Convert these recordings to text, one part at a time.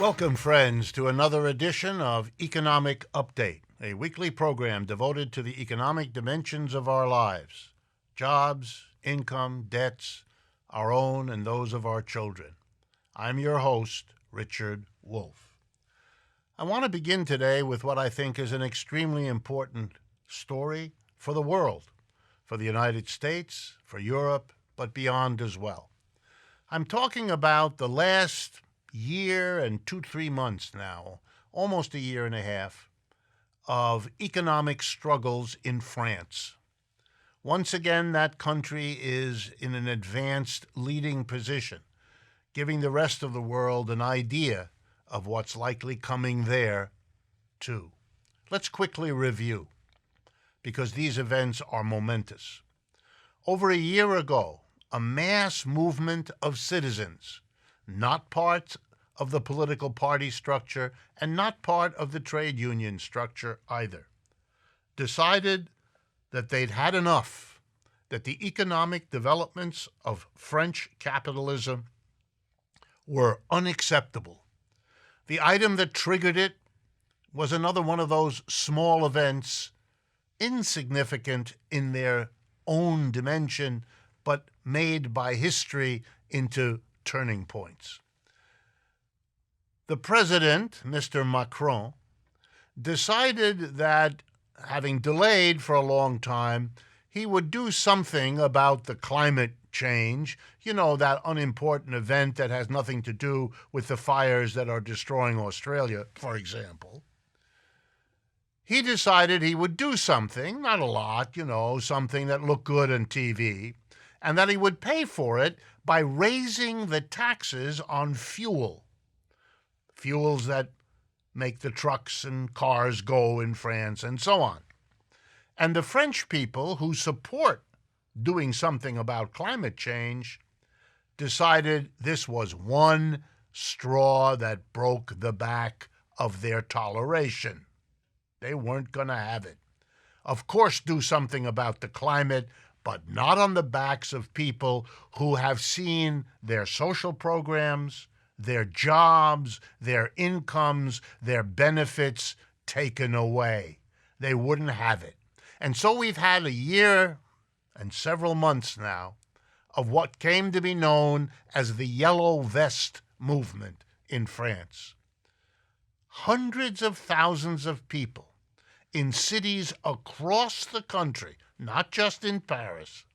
Welcome, friends, to another edition of Economic Update, a weekly program devoted to the economic dimensions of our lives: jobs, income, debts, our own and those of our children. I'm your host, Richard Wolff. I want to begin today with what I think is an extremely important story for the world, for the United States, for Europe, but beyond as well. I'm talking about the last year and 2-3 months now, almost a year and a half, of economic struggles in France. Once again, that country is in an advanced leading position, giving the rest of the world an idea of what's likely coming there, too. Let's quickly review, because these events are momentous. Over a year ago, a mass movement of citizens, not part of the political party structure and not part of the trade union structure either, decided that they'd had enough, that the economic developments of French capitalism were unacceptable. The item that triggered it was another one of those small events, insignificant in their own dimension, but made by history into turning points. The president, Mr. Macron, decided that, having delayed for a long time, he would do something about the climate change, that unimportant event that has nothing to do with the fires that are destroying Australia, for example. He decided he would do something, not a lot, something that looked good on TV, and that he would pay for it by raising the taxes on fuels that make the trucks and cars go in France and so on. And the French people who support doing something about climate change decided this was one straw that broke the back of their toleration. They weren't going to have it. Of course, do something about the climate, but not on the backs of people who have seen their social programs, their jobs, their incomes, their benefits taken away. They wouldn't have it. And so we've had a year and several months now of what came to be known as the Yellow Vest movement in France. Hundreds of thousands of people in cities across the country, not just in Paris,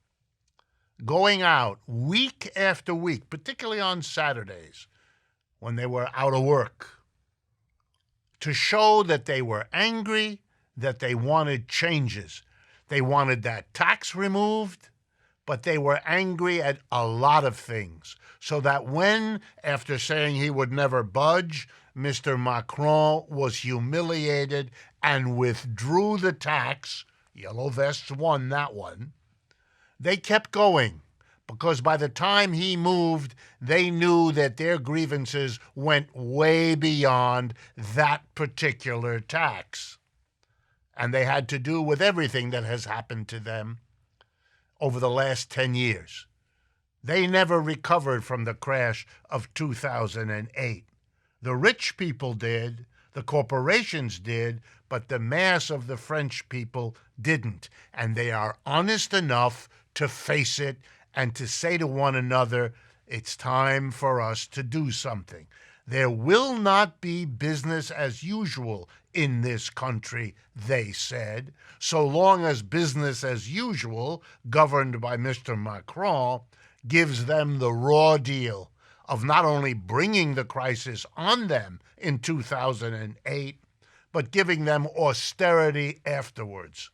going out week after week, particularly on Saturdays when they were out of work, to show that they were angry, that they wanted changes. They wanted that tax removed, but they were angry at a lot of things. So that when, after saying he would never budge, Mr. Macron was humiliated and withdrew the tax, Yellow Vests won that one, they kept going, because by the time he moved, they knew that their grievances went way beyond that particular tax. And they had to do with everything that has happened to them over the last 10 years. They never recovered from the crash of 2008. The rich people did, the corporations did, but the mass of the French people didn't. And they are honest enough to face it and to say to one another, it's time for us to do something. There will not be business as usual in this country, they said, so long as business as usual, governed by Mr. Macron, gives them the raw deal of not only bringing the crisis on them in 2008, but giving them austerity afterwards,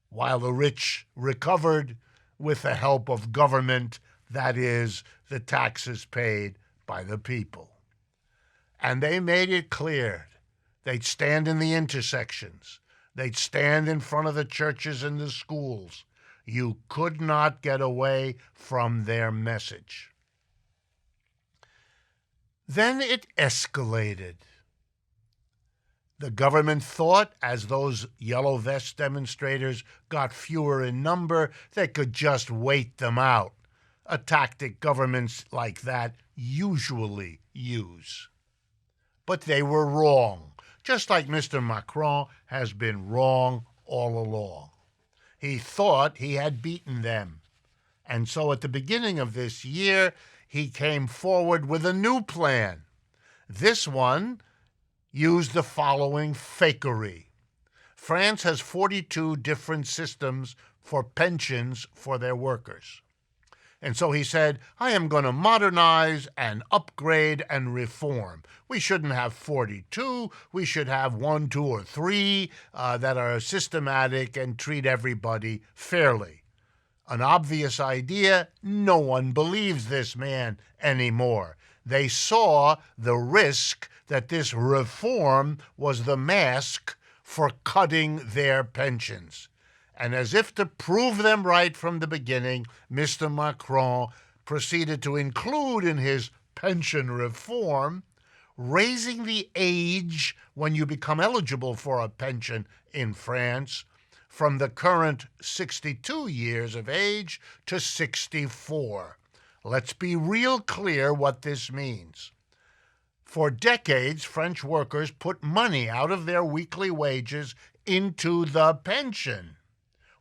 while the rich recovered with the help of government, that is, the taxes paid by the people. And they made it clear. They'd stand in the intersections. They'd stand in front of the churches and the schools. You could not get away from their message. Then it escalated. The government thought, as those Yellow Vest demonstrators got fewer in number, they could just wait them out, a tactic governments like that usually use. but they were wrong, just like Mr. Macron has been wrong all along. He thought he had beaten them. And so at the beginning of this year, he came forward with a new plan. This one used the following fakery. France has 42 different systems for pensions for their workers. And so he said, I am going to modernize and upgrade and reform. We shouldn't have 42. We should have 1, 2, or 3 that are systematic and treat everybody fairly. An obvious idea. No one believes this man anymore. They saw the risk that this reform was the mask for cutting their pensions. And as if to prove them right from the beginning, Mr. Macron proceeded to include in his pension reform raising the age when you become eligible for a pension in France from the current 62 years of age to 64. Let's be real clear what this means. For decades, French workers put money out of their weekly wages into the pension.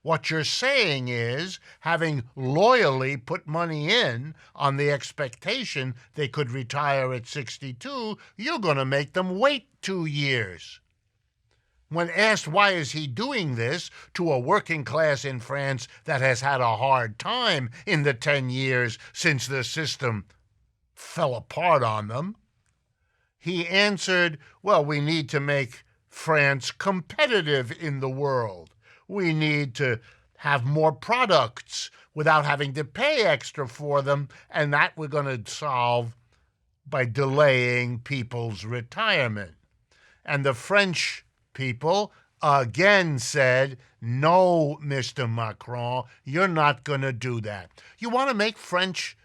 What you're saying is, having loyally put money in on the expectation they could retire at 62, you're going to make them wait 2 years. When asked why is he doing this to a working class in France that has had a hard time in the 10 years since the system fell apart on them, he answered, well, we need to make France competitive in the world. We need to have more products without having to pay extra for them, and that we're going to solve by delaying people's retirement. And the French people again said, no, Mr. Macron, you're not going to do that. You want to make French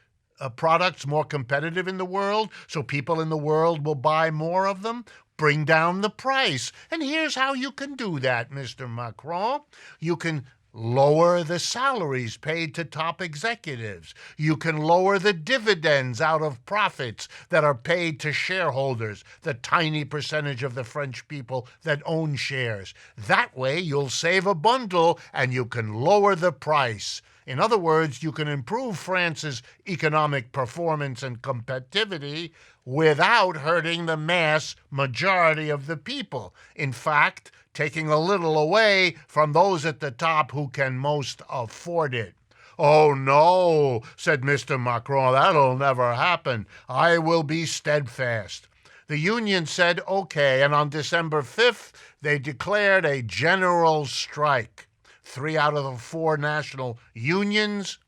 products more competitive in the world so people in the world will buy more of them? Bring down the price. And here's how you can do that, Mr. Macron. You can lower the salaries paid to top executives. You can lower the dividends out of profits that are paid to shareholders, the tiny percentage of the French people that own shares. That way you'll save a bundle and you can lower the price. In other words, you can improve France's economic performance and competitivity without hurting the mass majority of the people. In fact, taking a little away from those at the top who can most afford it. Oh, no, said Mr. Macron, that'll never happen. I will be steadfast. The union said, okay, and on December 5th, they declared a general strike. 3 out of the 4 national unions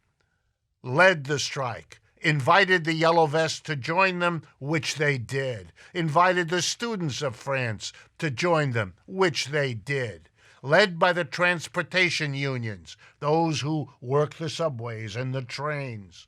led the strike, invited the Yellow Vests to join them, which they did, invited the students of France to join them, which they did, led by the transportation unions, those who work the subways and the trains.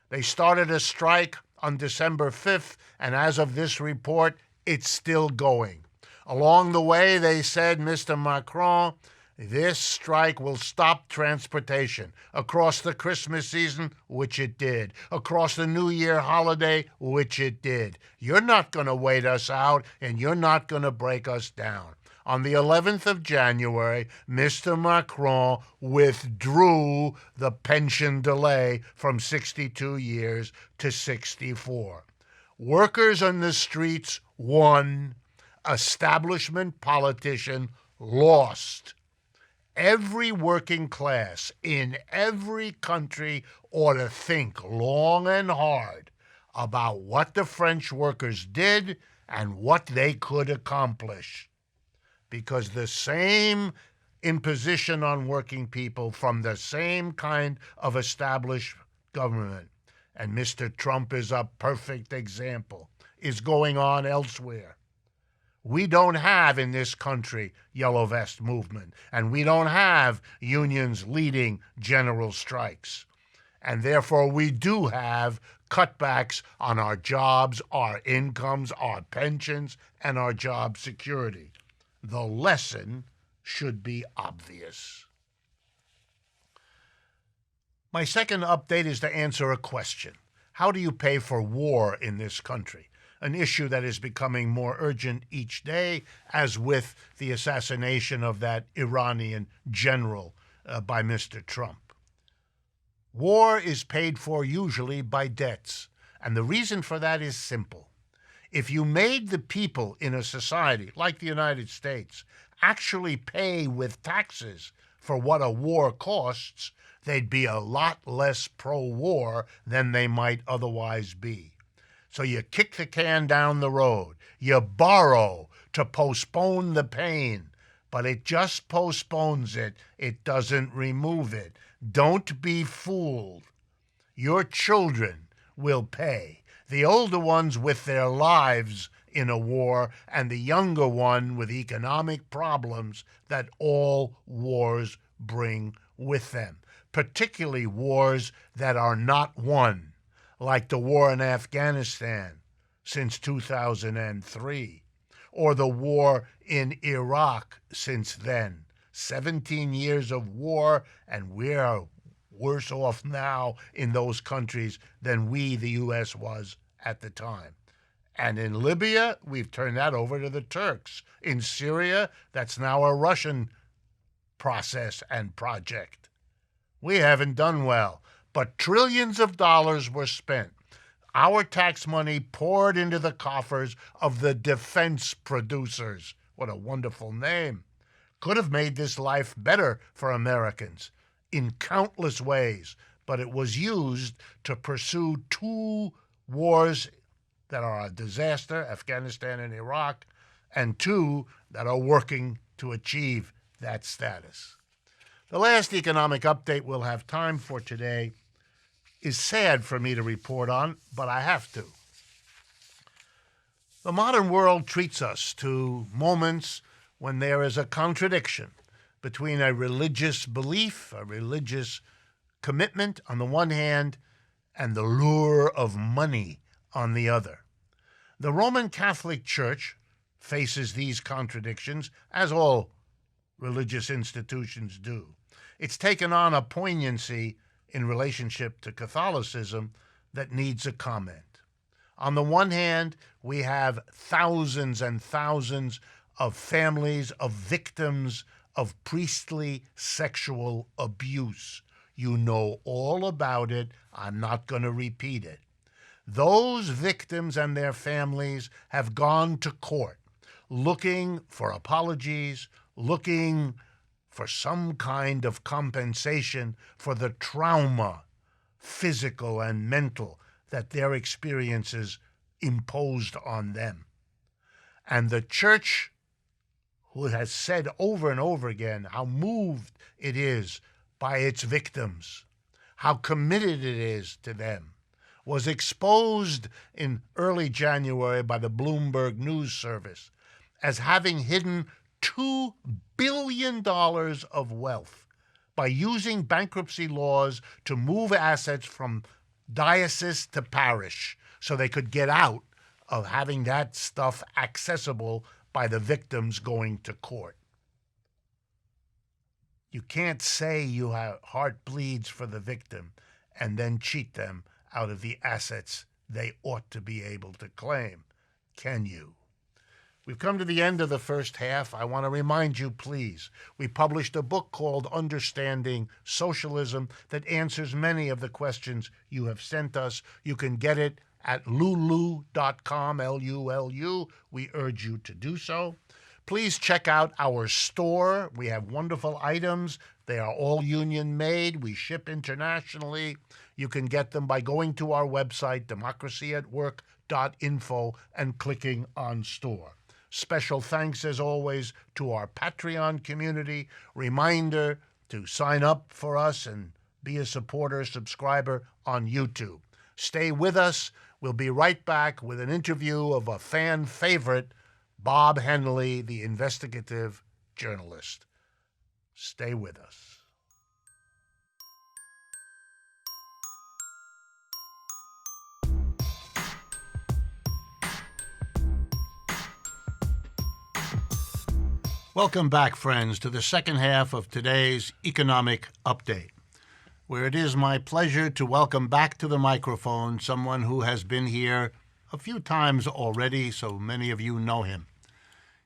They started a strike on December 5th, and as of this report, it's still going. Along the way, they said, Mr. Macron, this strike will stop transportation across the Christmas season, which it did, across the New Year holiday, which it did. You're not going to wait us out, and you're not going to break us down. On the 11th of January, Mr. Macron withdrew the pension delay from 62 years to 64. Workers on the streets won. Establishment politician lost. Every working class in every country ought to think long and hard about what the French workers did and what they could accomplish. Because the same imposition on working people from the same kind of established government, and Mr. Trump is a perfect example, is going on elsewhere. We don't have in this country Yellow Vest movement, and we don't have unions leading general strikes. And therefore, we do have cutbacks on our jobs, our incomes, our pensions, and our job security. The lesson should be obvious. My second update is to answer a question. How do you pay for war in this country? an issue that is becoming more urgent each day, as with the assassination of that Iranian general by Mr. Trump. War is paid for usually by debts, and the reason for that is simple. If you made the people in a society like the United States actually pay with taxes for what a war costs, they'd be a lot less pro-war than they might otherwise be. So you kick the can down the road. You borrow to postpone the pain, but it just postpones it. It doesn't remove it. Don't be fooled. Your children will pay. The older ones with their lives in a war, and the younger one with economic problems that all wars bring with them, particularly wars that are not won, like the war in Afghanistan since 2003, or the war in Iraq since then. 17 years of war, and we're worse off now in those countries than we, the U.S., was at the time. And in Libya, we've turned that over to the Turks. In Syria, that's now a Russian process and project. We haven't done well, but trillions of dollars were spent. Our tax money poured into the coffers of the defense producers. What a wonderful name. Could have made this life better for Americans in countless ways, but it was used to pursue two wars that are a disaster, Afghanistan and Iraq, and two that are working to achieve that status. The last economic update we'll have time for today is sad for me to report on, but I have to. The modern world treats us to moments when there is a contradiction between a religious belief, a religious commitment on the one hand, and the lure of money on the other. The Roman Catholic Church faces these contradictions, as all religious institutions do. It's taken on a poignancy in relationship to Catholicism that needs a comment. On the one hand, we have thousands and thousands of families of victims of priestly sexual abuse. You know all about it. I'm not going to repeat it. Those victims and their families have gone to court looking for apologies, looking for some kind of compensation for the trauma, physical and mental, that their experiences imposed on them. And the church, who has said over and over again how moved it is by its victims, how committed it is to them, was exposed in early January by the Bloomberg News Service as having hidden $2 billion of wealth by using bankruptcy laws to move assets from diocese to parish so they could get out of having that stuff accessible by the victims going to court. You can't say your heart bleeds for the victim and then cheat them out of the assets they ought to be able to claim, can you? We've come to the end of the first half. I want to remind you, please, we published a book called Understanding Socialism that answers many of the questions you have sent us. You can get it at lulu.com, L-U-L-U. We urge you to do so. Please check out our store. We have wonderful items. They are all union made. We ship internationally. You can get them by going to our website, democracyatwork.info, and clicking on store. Special thanks, as always, to our Patreon community. Reminder to sign up for us and be a supporter, subscriber on YouTube. Stay with us. We'll be right back with an interview of a fan favorite, Bob Hennelly, the investigative journalist. Stay with us. Welcome back, friends, to the second half of today's Economic Update, where it is my pleasure to welcome back to the microphone someone who has been here a few times already, so many of you know him.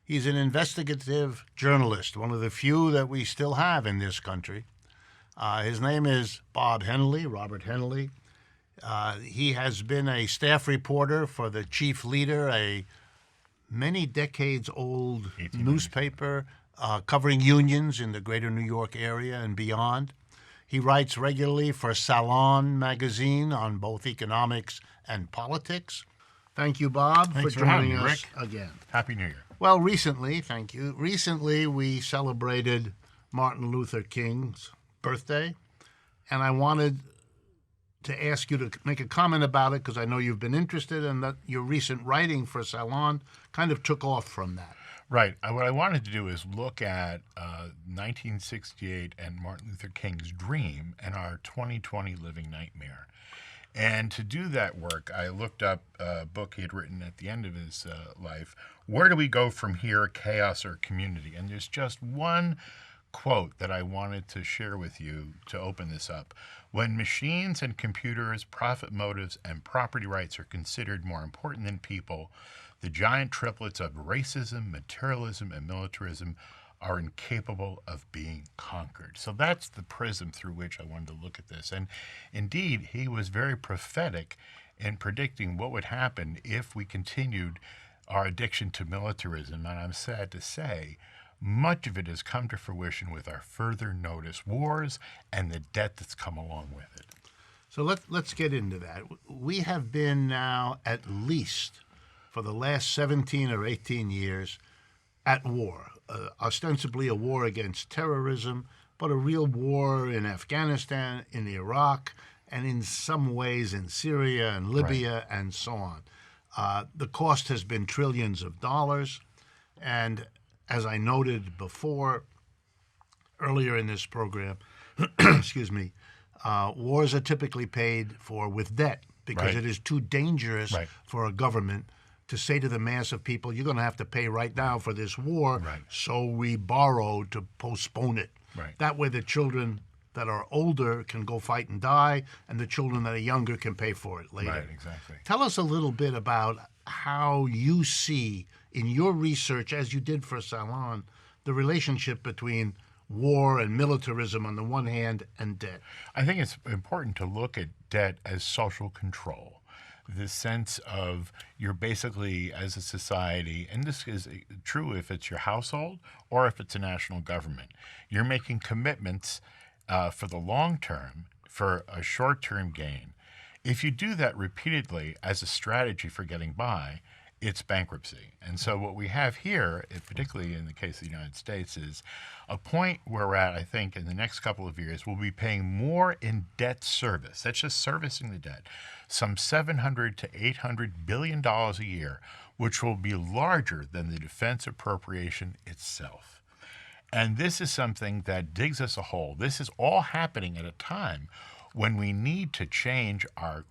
He's an investigative journalist, one of the few that we still have in this country. His name is Bob Hennelly, Robert Hennelly. He has been a staff reporter for the Chief Leader, a many decades old newspaper covering unions in the greater New York area and beyond. He writes regularly for Salon magazine on both economics and politics. Thank you, Bob, Thanks for joining having me, us Rick. again. Happy New Year. Well, recently, thank you. Recently, we celebrated Martin Luther King's birthday, and I wanted to ask you to make a comment about it because I know you've been interested and that your recent writing for Salon kind of took off from that. Right. What I wanted to do is look at 1968 and Martin Luther King's dream and our 2020 living nightmare. And to do that work, I looked up a book he had written at the end of his life, Where Do We Go From Here, Chaos or Community? And there's just one quote that I wanted to share with you to open this up. When machines and computers, profit motives, and property rights are considered more important than people, the giant triplets of racism, materialism, and militarism are incapable of being conquered. So that's the prism through which I wanted to look at this. And indeed, he was very prophetic in predicting what would happen if we continued our addiction to militarism. And I'm sad to say, much of it has come to fruition with our further notice wars and the debt that's come along with it. So let's get into that. We have been now at least for the last 17 or 18 years at war, ostensibly a war against terrorism, but a real war in Afghanistan, in Iraq, and in some ways in Syria and Libya and so on. The cost has been trillions of dollars, and as I noted before, earlier in this program, excuse me, wars are typically paid for with debt because it is too dangerous for a government to say to the mass of people, you're going to have to pay right now for this war, so we borrow to postpone it. That way the children that are older can go fight and die, and the children that are younger can pay for it later. Right, exactly. Tell us a little bit about how you see, in your research, as you did for Salon, the relationship between war and militarism on the one hand and debt. I think it's important to look at debt as social control. The sense of you're basically, as a society, and this is true if it's your household or if it's a national government, you're making commitments for the long term for a short-term gain. If you do that repeatedly as a strategy for getting by, it's bankruptcy. And so what we have here, particularly in the case of the United States, is a point where we're at, I think, in the next couple of years, we'll be paying more in debt service. That's just servicing the debt, some $700 to $800 billion a year, which will be larger than the defense appropriation itself. And this is something that digs us a hole. This is all happening at a time when we need to change our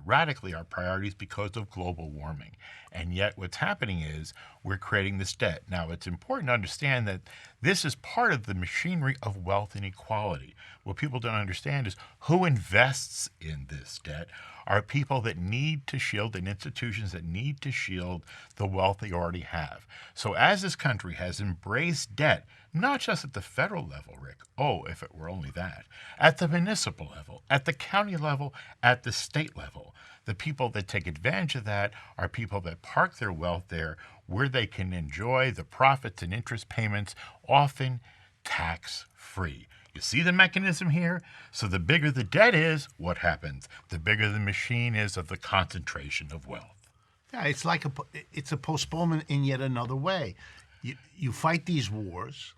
radically our priorities because of global warming. And yet what's happening is we're creating this debt. Now, it's important to understand that this is part of the machinery of wealth inequality. What people don't understand is who invests in this debt are people that need to shield, and institutions that need to shield the wealth they already have. So as this country has embraced debt, not just at the federal level, Rick, oh, if it were only that, at the municipal level, at the county level, at the state level, the people that take advantage of that are people that park their wealth there where they can enjoy the profits and interest payments, often tax-free. You see the mechanism here? So the bigger the debt is, what happens? The bigger the machine is of the concentration of wealth. Yeah, it's like it's a postponement in yet another way. You fight these wars,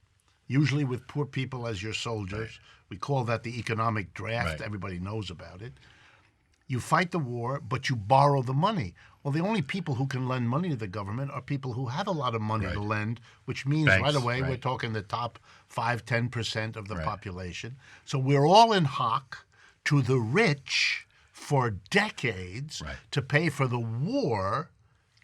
usually with poor people as your soldiers. We call that the economic draft. Everybody knows about it. You fight the war, but you borrow the money. Well, the only people who can lend money to the government are people who have a lot of money to lend, which means right away we're talking the top 5, 10% of the population. So we're all in hock to the rich for decades to pay for the war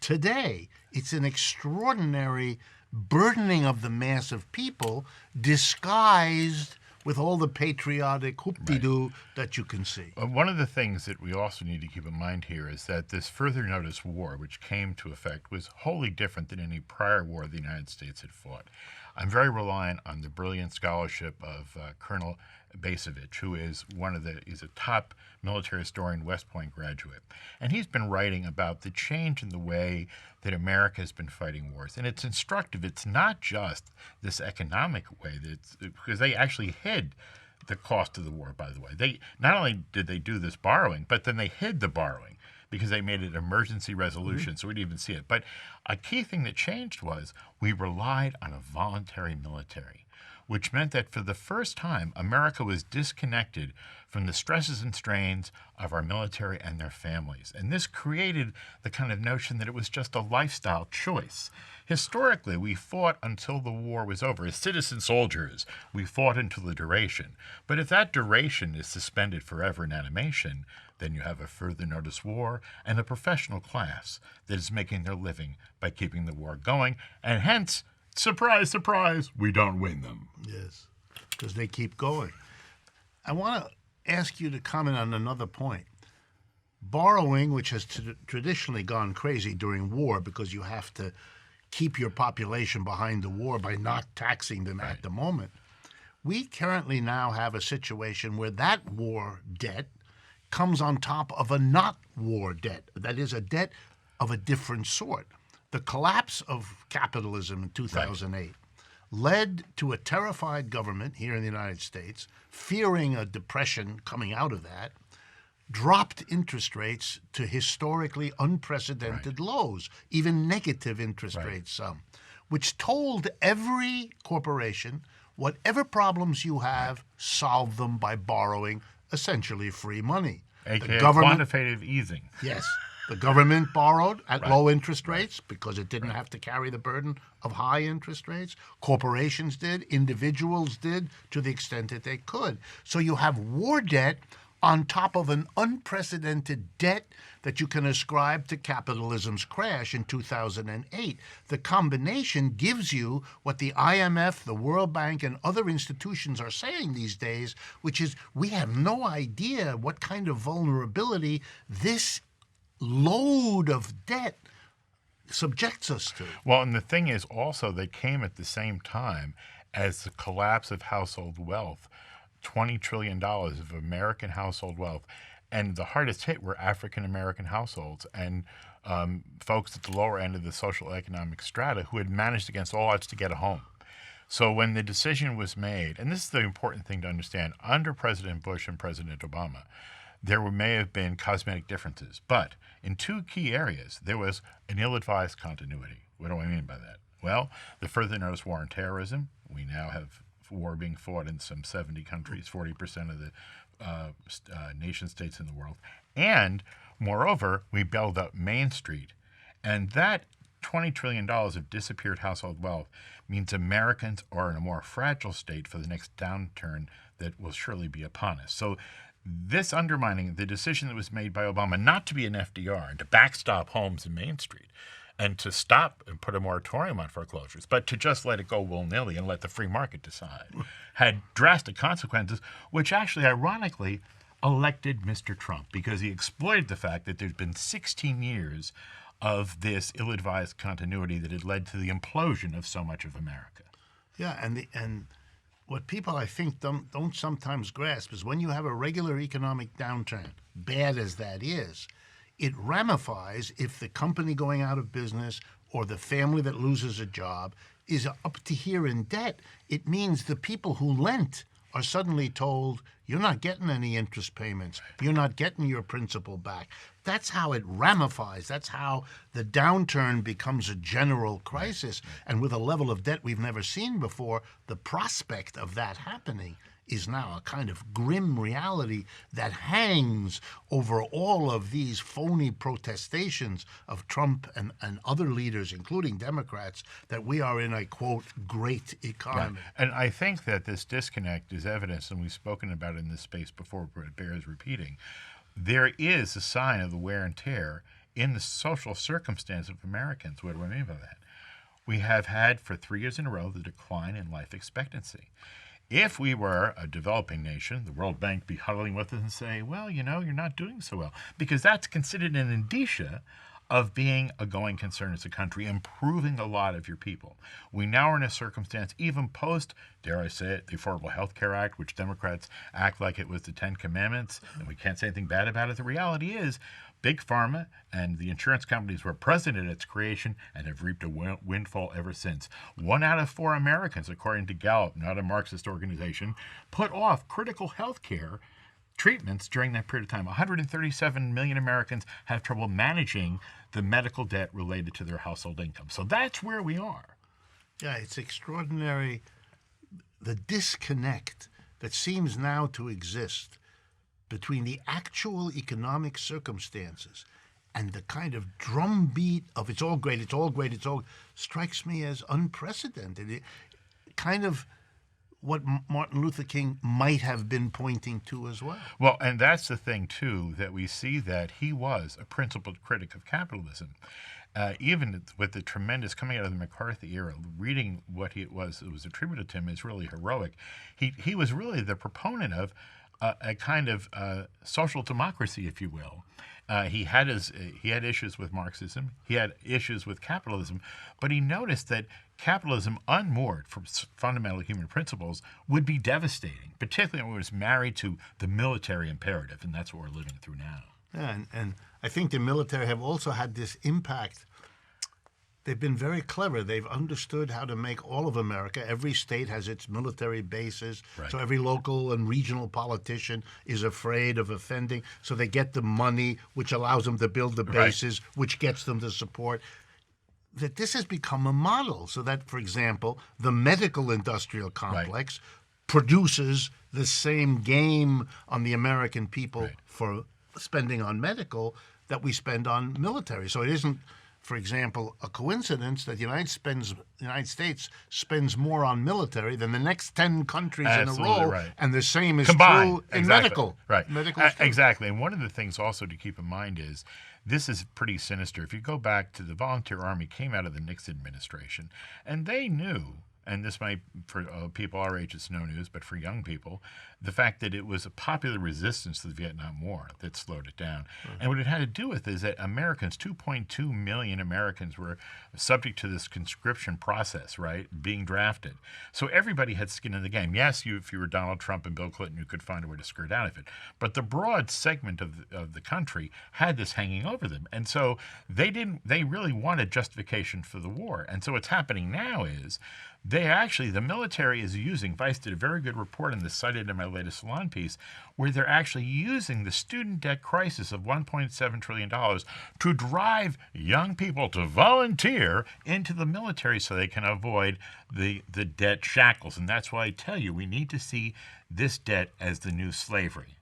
today. It's an extraordinary burdening of the mass of people disguised with all the patriotic hoop-de-doo that you can see. One of the things that we also need to keep in mind here is that this further notice war, which came to effect, was wholly different than any prior war the United States had fought. I'm very reliant on the brilliant scholarship of Colonel Basevich, who is he's a top military historian, West Point graduate. And he's been writing about the change in the way that America has been fighting wars. And it's instructive. It's not just this economic way, because they actually hid the cost of the war, by the way. They not only did they do this borrowing, but then they hid the borrowing because they made it emergency resolution, so we didn't even see it. But a key thing that changed was we relied on a voluntary military, which meant that for the first time, America was disconnected from the stresses and strains of our military and their families. And this created the kind of notion that it was just a lifestyle choice. Historically, we fought until the war was over. As citizen soldiers, we fought until the duration. But if that duration is suspended forever in animation, then you have a further notice war and a professional class that is making their living by keeping the war going. And hence, surprise, surprise, we don't win them. Yes, because they keep going. I want to ask you to comment on another point. Borrowing, which has traditionally gone crazy during war because you have to keep your population behind the war by not taxing them at the moment. We currently now have a situation where that war debt comes on top of a not war debt. That is a debt of a different sort. The collapse of capitalism in 2008 led to a terrified government here in the United States, fearing a depression coming out of that, dropped interest rates to historically unprecedented lows, even negative interest rates some, which told every corporation, whatever problems you have, solve them by borrowing essentially free money. AKA quantitative easing. Yes. The government borrowed at low interest rates because it didn't have to carry the burden of high interest rates. Corporations did. Individuals did to the extent that they could. So you have war debt on top of an unprecedented debt that you can ascribe to capitalism's crash in 2008. The combination gives you what the IMF, the World Bank, and other institutions are saying these days, which is we have no idea what kind of vulnerability this load of debt subjects us to. Well, and the thing is also they came at the same time as the collapse of household wealth. $20 trillion of American household wealth. And the hardest hit were African-American households and folks at the lower end of the social economic strata who had managed against all odds to get a home. So when the decision was made, and this is the important thing to understand, under President Bush and President Obama, there may have been cosmetic differences. But in two key areas, there was an ill-advised continuity. What do I mean by that? Well, the further notice war on terrorism. We now have war being fought in some 70 countries, 40% of the nation states in the world. And moreover, we bailed up Main Street. And that $20 trillion of disappeared household wealth means Americans are in a more fragile state for the next downturn that will surely be upon us. So this undermining the decision that was made by Obama not to be an FDR and to backstop homes in Main Street and to stop and put a moratorium on foreclosures, but to just let it go willy-nilly and let the free market decide, had drastic consequences, which actually, ironically, elected Mr. Trump because he exploited the fact that there's been 16 years of this ill-advised continuity that had led to the implosion of so much of America. Yeah, and what people, I think, don't sometimes grasp is when you have a regular economic downturn, bad as that is, it ramifies if the company going out of business or the family that loses a job is up to here in debt. It means the people who lent are suddenly told, you're not getting any interest payments. You're not getting your principal back. That's how it ramifies. That's how the downturn becomes a general crisis. And with a level of debt we've never seen before, the prospect of that happening is now a kind of grim reality that hangs over all of these phony protestations of Trump and other leaders, including Democrats, that we are in a, quote, great economy. Yeah. And I think that this disconnect is evidence, and we've spoken about it in this space before, but it bears repeating. There is a sign of the wear and tear in the social circumstance of Americans. What do I mean by that? We have had for 3 years in a row the decline in life expectancy. If we were a developing nation, the World Bank be huddling with us and say, well, you're not doing so well, because that's considered an indicia of being a going concern as a country, improving a lot of your people. We now are in a circumstance, even post, dare I say it, the Affordable Health Care Act, which Democrats act like it was the Ten Commandments, and we can't say anything bad about it. The reality is, Big Pharma and the insurance companies were present at its creation and have reaped a windfall ever since. 1 out of 4 Americans, according to Gallup, not a Marxist organization, put off critical health care treatments during that period of time. 137 million Americans have trouble managing the medical debt related to their household income. So that's where we are. Yeah, it's extraordinary, the disconnect that seems now to exist between the actual economic circumstances and the kind of drumbeat of it's all great, it's all great, it's all, strikes me as unprecedented. It, kind of what Martin Luther King might have been pointing to as well. Well, and that's the thing, too, that we see that he was a principled critic of capitalism. Even with the tremendous, coming out of the McCarthy era, reading what it was attributed to him is really heroic. He was really the proponent of a kind of social democracy, if you will. He had issues with Marxism. He had issues with capitalism, but he noticed that capitalism, unmoored from fundamental human principles, would be devastating, particularly when it was married to the military imperative, and that's what we're living through now. Yeah, and I think the military have also had this impact. They've been very clever. They've understood how to make all of America. Every state has its military bases. Right. So every local and regional politician is afraid of offending. So they get the money, which allows them to build the bases, which gets them the support. That this has become a model. So that, for example, the medical industrial complex produces the same game on the American people for spending on medical that we spend on military. So it isn't, for example, a coincidence that the United States spends more on military than the next 10 countries in a row, and the same is true in medical. Right. Medical exactly. And one of the things also to keep in mind is this is pretty sinister. If you go back to the Volunteer Army, came out of the Nixon administration, and they knew, and this might, for people our age, it's no news, but for young people, the fact that it was a popular resistance to the Vietnam War that slowed it down. Mm-hmm. And what it had to do with is that Americans, 2.2 million Americans, were subject to this conscription process, right, being drafted. So everybody had skin in the game. Yes, if you were Donald Trump and Bill Clinton, you could find a way to skirt out of it. But the broad segment of the country had this hanging over them. And so they really wanted justification for the war. And so what's happening now is the military is using, Vice did a very good report on this, cited in my latest Salon piece, where they're actually using the student debt crisis of $1.7 trillion to drive young people to volunteer into the military so they can avoid the debt shackles. And that's why I tell you, we need to see this debt as the new slavery.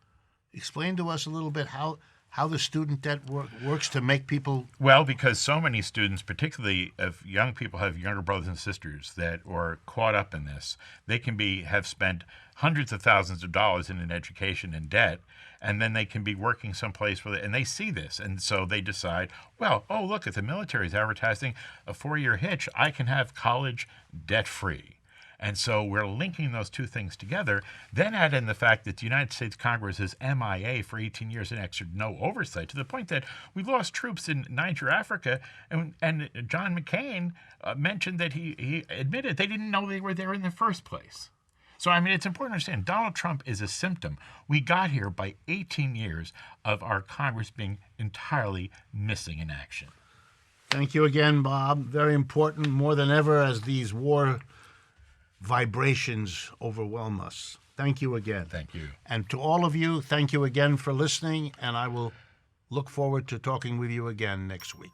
Explain to us a little bit how the student debt works to make people... Well, because so many students, particularly if young people have younger brothers and sisters that are caught up in this, they can have spent hundreds of thousands of dollars in an education in debt, and then they can be working someplace and they see this, and so they decide, well, oh, look, if the military is advertising a 4-year hitch, I can have college debt-free. And so we're linking those two things together. Then add in the fact that the United States Congress is MIA for 18 years and exerted no oversight, to the point that we lost troops in Niger, Africa, and John McCain mentioned that he admitted they didn't know they were there in the first place. So, I mean, it's important to understand Donald Trump is a symptom. We got here by 18 years of our Congress being entirely missing in action. Thank you again, Bob. Very important, more than ever, as these war vibrations overwhelm us. Thank you again. Thank you. And to all of you, thank you again for listening, and I will look forward to talking with you again next week.